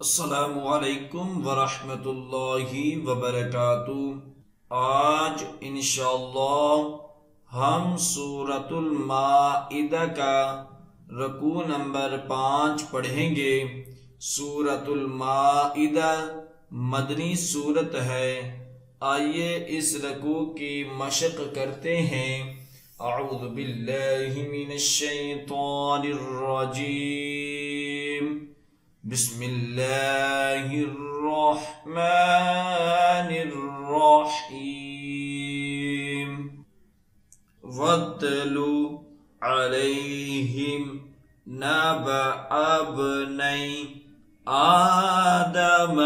अस्सलामुअलैकुम वरहमतुल्लाहि वबरकातुह। आज इंशाअल्लाह हम सूरतुल माइदा का रकू नंबर 5 पढ़ेंगे। सूरतुल माइदा मदनी सूरत है। आइए इस रकू की मशक करते हैं। अऊज़ु बिल्लाहि मिनश शैतानिर रजीम। बिस्मिल्लाहिर्रहमानिर्रहीम। वत्लु अलैहिम नबअ इब्नै आदम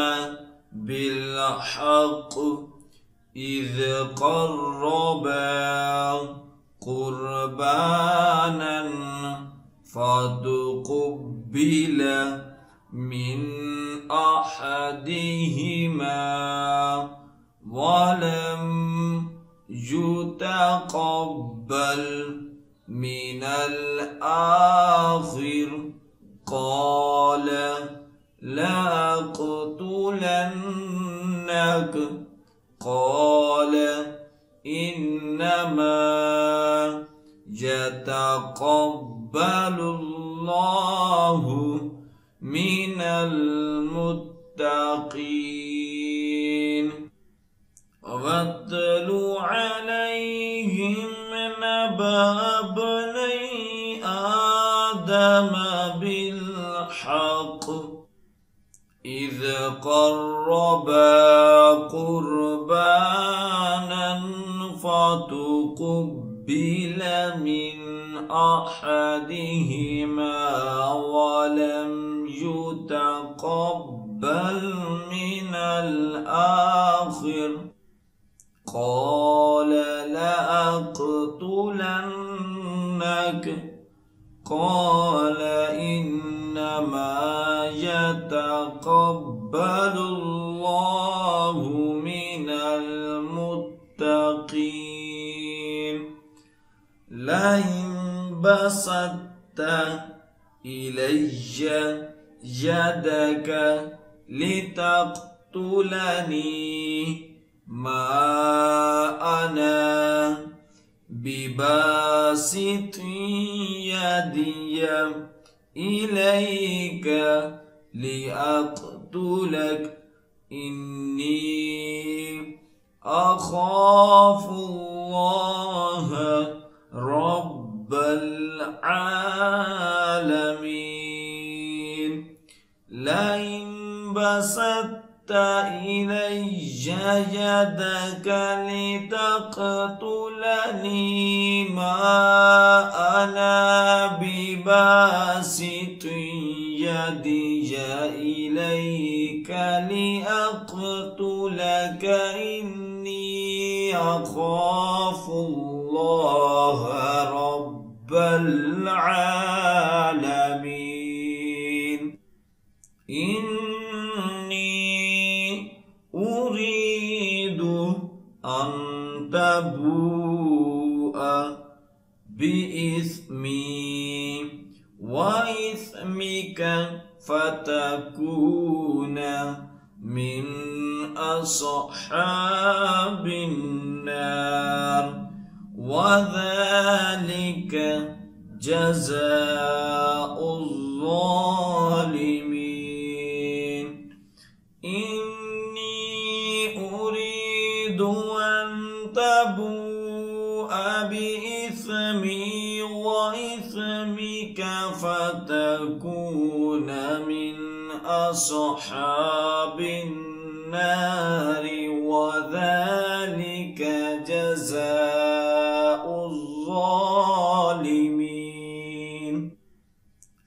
बिलहक़ इज़ क़र्रबा क़ुरबानन फ़तुक़ुब्बिल मिन अहदिहिमा वलम युतक़ब्बल मिनल आखिर क़ाल लअक़तुलन्नक क़ाल इन्नमा यतक़ब्बलुल्लाहु मिनल मुत्तक़ीन। वत्लु अलैहिम नबअ इब्नै आदम बिलहक़ इज़ क़र्रबा क़ुरबानन फ़तुक़ुब्बिल मिन अहदिहिमा वलम युतक़ब्बल मिनल आखिर क़ाल लअक़तुलन्नक क़ाल इन्नमा यतक़ब्बलुल्लाहु मिनल मुत्तक़ीन। लइन बसत्त इलय्य यदक लितक़्तुलनी मा अना बिबासिति यदिय इलैक लिअक़्तुलक इन्नी अख़ाफ़ुल्लाह रब्बल आलमीन। लइन बसत्त इलय्य यदक लितक़्तुलनी मा अना बिबासिति यदिय इलैक लिअक़्तुलक इन्नी अख़ाफ़ुल्लाह रब्बल आलमीन। इन्नी उरीदु अन तबूअ बिइस्मी व इस्मिक फतकून मिन अस्हाबिन नार वज़ालिक जज़ाउज़्ज़ालिमीन। इन्नी उरीदु अन तबूअ बिइस्मी व इस्मिक फतकून मिन अस्हाबिन नार वज़ालिक जज़ाउज़्ज़ालिमीन।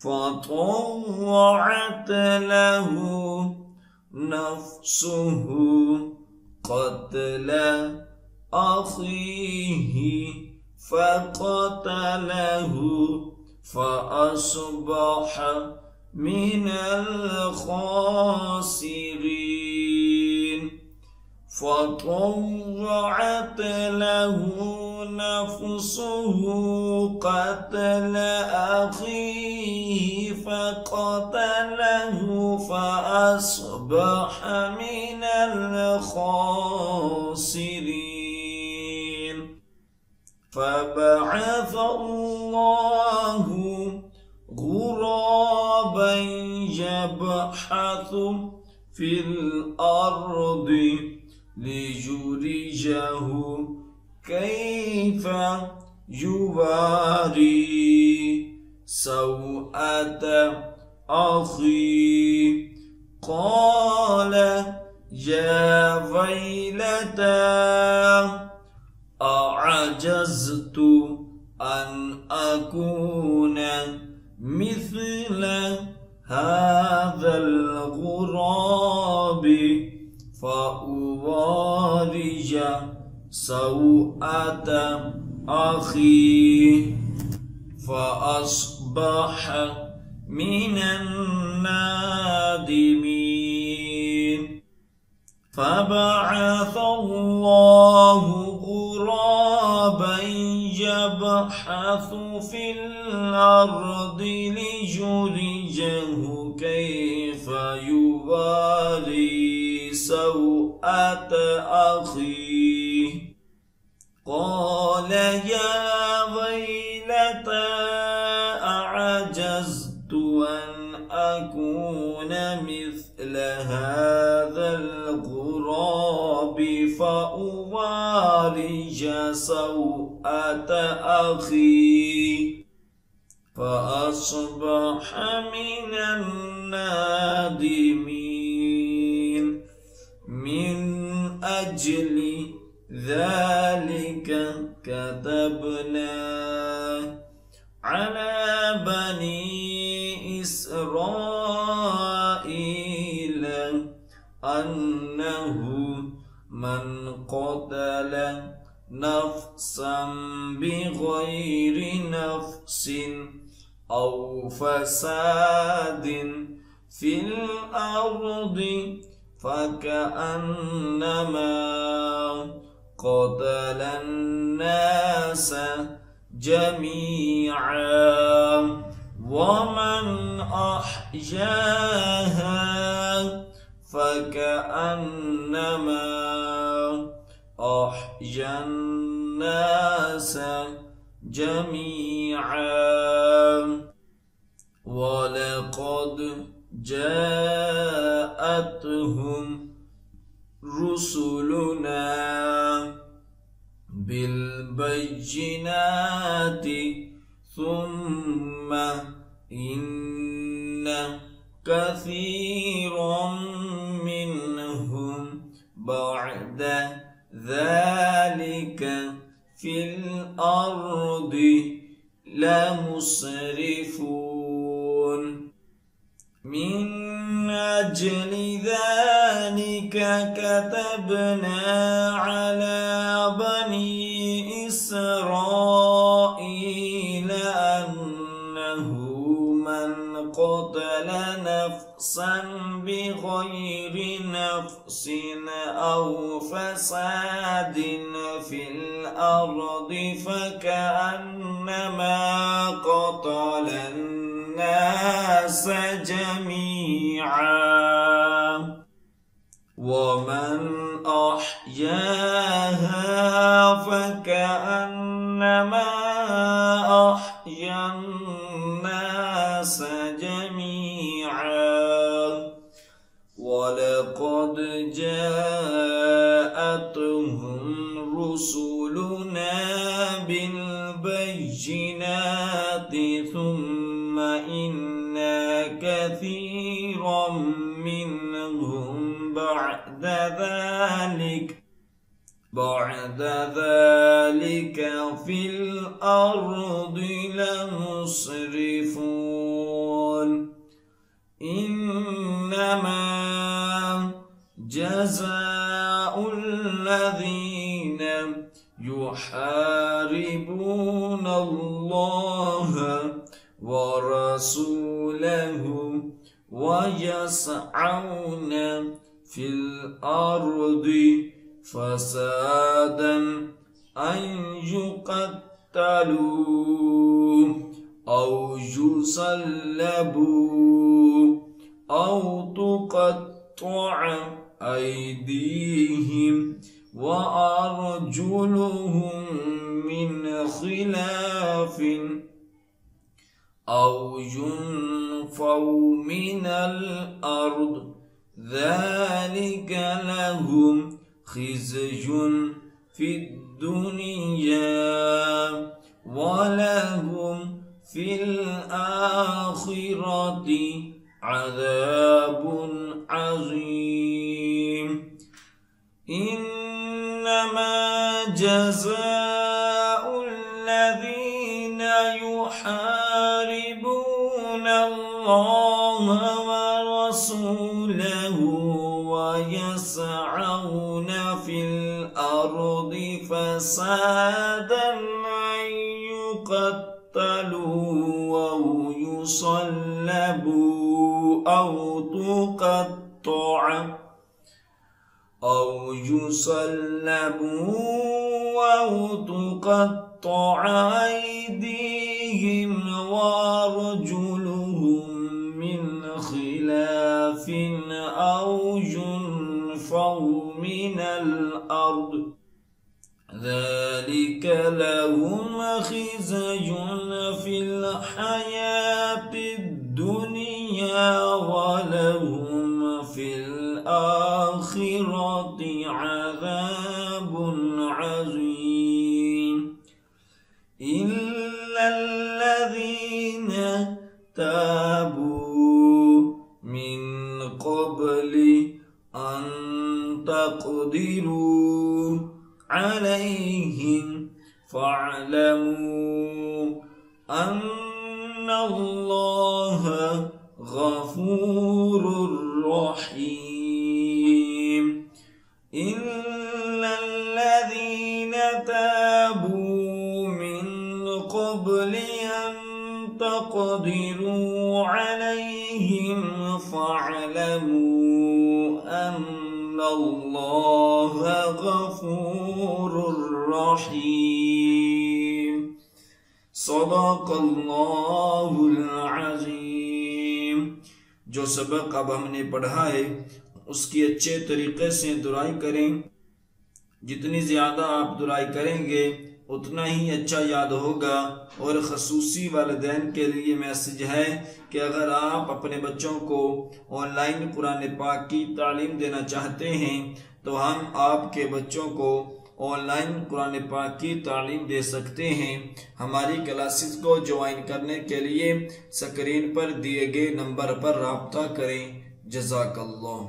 फतव्वअत लहु नफ्सुहु क़त्ल अख़ीहि फ़क़तलहु फ़अस्बह मिनल ख़ासिरीन। फतव्वअत लहु नफ्सुहु क़त्ल अख़ीहि فقتله فأصبح من الخاسرين فبعث الله غرابا يبحث في الأرض ليخرجه كيف يواري سوءة أخيه قال يا ويلتى أعجزت أن أكون مثل هذا الغراب فأواري سوءة أخي فأصبح من النادمين فبعث الله غرابا يبحث في الأرض ليخرجه كيف يواري سوءة أخيه قال يا ويلتى أعجزت أن أكون مثل هذا الغراب فأواري سوءة أخي فأصبح من النادمين من أجل ذلك كتبنا على بني إسرائيل أنه من قتل نفسا بغير نفس أو فساد في الأرض فكأنما قتل الناس جميعا ومن أحياها فكأنما أحيا الناس جميعا ولقد جاءتهم رسلنا بالبينات ثم إن كثيرا منهم بعد ذلك في الأرض لمسرفون من أجل ذلك كتبنا على بني إسرائيل أنه من قتل نفسا بغير نفس أو فساد في الأرض فكأنما قتل الناس جميعا ومن أحياها فكأنما أحيا الناس جميعا ولقد جاءتهم رسلنا بالبينات ثم إن كثيرا منهم بعد ذلك في الأرض لمسرفون إنما جزاء الذين يحاربون الله ورسوله ويسعون في الأرض فسادا أن يقتلوا أو يصلبوا أو تقطع أيديهم وأرجلهم من خلاف أو ينفوا من الأرض ذلك لهم خزي في الدنيا ولهم في الآخرة عذاب عظيم. إنما جزاء الذين يحاربون الله ورسوله ويسعون في الأرض فسادا أن يقتلوا أو يصلبوا أو تقطع أيديهم وأرجلهم من خلاف أو ينفوا من الأرض ذلك لهم خزي في الحياة الدنيا ولهم في الآخرة عذاب عظيم. إلا الذين تابوا من قبل أن تقدروا عليهم فاعلموا أن الله غفور رحيم. إلا الذين تابوا من قبل أن تقدروا عليهم فاعلموا أن الله غفور رحيم. صدق الله العظीम। जो सबक अब हमने पढ़ा है उसकी अच्छे तरीके से दुराई करें। जितनी ज़्यादा आप दुराई करेंगे उतना ही अच्छा याद होगा। और ख़ुसूसी वालिदैन के लिए मैसेज है कि अगर आप अपने बच्चों को ऑनलाइन कुरान पाक की तालीम देना चाहते हैं तो हम आपके बच्चों को ऑनलाइन कुरान पाक की तालीम दे सकते हैं। हमारी क्लासेस को ज्वाइन करने के लिए स्क्रीन पर दिए गए नंबर पर राब्ता करें। जज़ाकल्लाह।